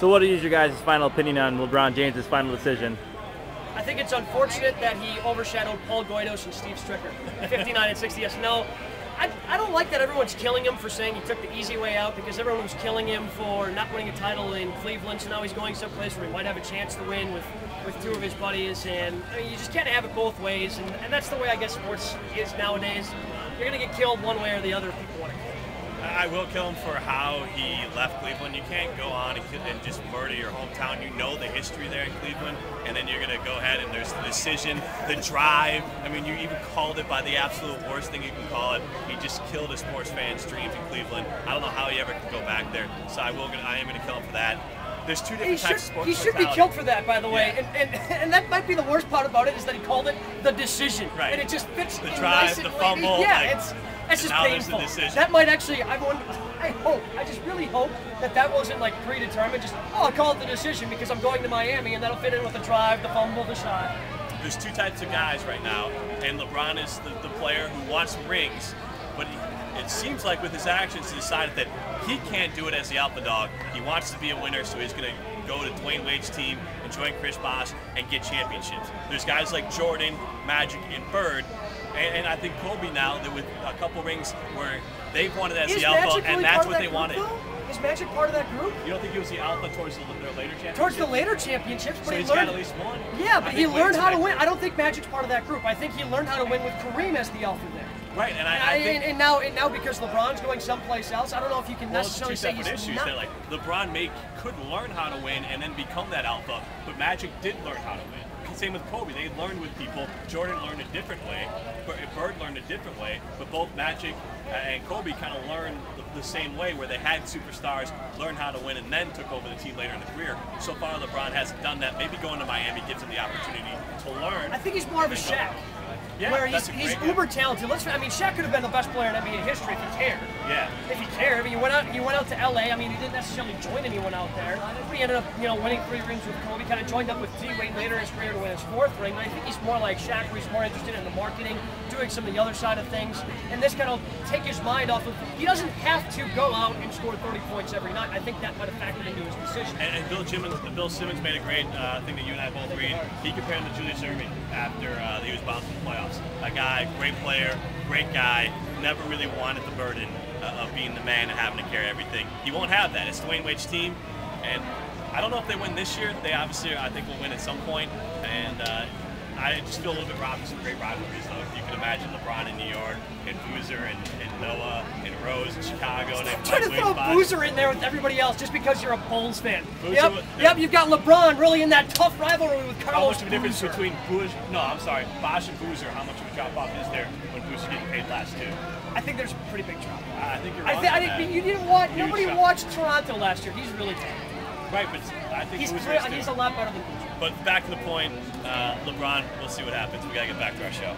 So what is your guys' final opinion on LeBron James' final decision? I think it's unfortunate that he overshadowed Paul Goydos and Steve Stricker. 59 and 60. Yes, no. I don't like that everyone's killing him for saying he took the easy way out, because everyone was killing him for not winning a title in Cleveland, so now he's going someplace where he might have a chance to win with two of his buddies, and I mean, you just can't have it both ways, and that's the way I guess sports is nowadays. You're going to get killed one way or the other if people want to kill him. I will kill him for how he left Cleveland. You can't go on and just murder your hometown. You know the history there in Cleveland, and then you're going to go ahead and there's the decision, the drive. I mean, you even called it by the absolute worst thing you can call it. He just killed a sports fan's dreams in Cleveland. I don't know how he ever could go back there, so I am going to kill him for that. There's two different types of sports. He should be killed for that, by the way. Yeah. And that might be the worst part about it, is that he called it the decision. Right. And it just fits the drive, the fumble. Yeah, it's just painful. That might actually, I just really hope that wasn't like predetermined. Just, I'll call it the decision because I'm going to Miami, and that'll fit in with the drive, the fumble, the shot. There's two types of guys right now, and LeBron is the player who wants rings, but it seems like with his actions he decided that he can't do it as the alpha dog. He wants to be a winner, so he's going to go to Dwayne Wade's team and join Chris Bosh and get championships. There's guys like Jordan, Magic, and Bird, and I think Kobe now, that with a couple rings where they've won it as the alpha, and that's what they wanted. Is Magic part of that group? You don't think he was the alpha towards their later championships? Towards the later championships, but so he he's learned got at least one. Yeah, but he learned how to win. I don't think Magic's part of that group. I think he learned how to win with Kareem as the alpha there. Right, and I think, and now because LeBron's going someplace else, I don't know if you can necessarily say he's issues. They're like LeBron could learn how to win and then become that alpha, but Magic did learn how to win. Same with Kobe. They learned with people. Jordan learned a different way. Bird learned a different way. But both Magic and Kobe kind of learned the same way, where they had superstars, learned how to win, and then took over the team later in the career. So far, LeBron hasn't done that. Maybe going to Miami gives him the opportunity to learn. I think he's more of a Shaq. Yeah, where he's uber talented. Shaq could have been the best player in NBA history if he cared. Yeah. If he cared. I mean, he went out to LA. I mean, he didn't necessarily join anyone out there. But he ended up, winning 3 rings with Kobe. Kind of joined up with Wade later in his career to win his 4th ring. But I think he's more like Shaq, where he's more interested in the marketing, doing some of the other side of things, and this kind of take his mind off of. He doesn't have to go out and score 30 points every night. I think that might have factored into his decision. And Bill Simmons made a great thing that you and I both read. He compared him to Julius Erving after he was bounced in the playoffs. A guy, great player, great guy, never really wanted the burden of being the man and having to carry everything. He won't have that. It's Dwayne Wade's team, and I don't know if they win this year. They obviously, I think, will win at some point, and I just feel a little bit robbed of some great rivalries, though. If you can imagine LeBron in New York, and Boozer, and Noah, and Rose in Chicago. And trying to throw Boozer in there with everybody else just because you're a Bulls fan. Yep, you've got LeBron really in that tough rivalry with Carlos. How much of a difference between Bosh and Boozer, how much of a drop-off is there when Boozer getting paid last two? I think there's a pretty big drop. I think you're wrong. You didn't watch. Nobody watched Toronto last year. He's really talented. Right, but I think he's a lot better than Boozer. But back to the point, LeBron, we'll see what happens. We got to get back to our show.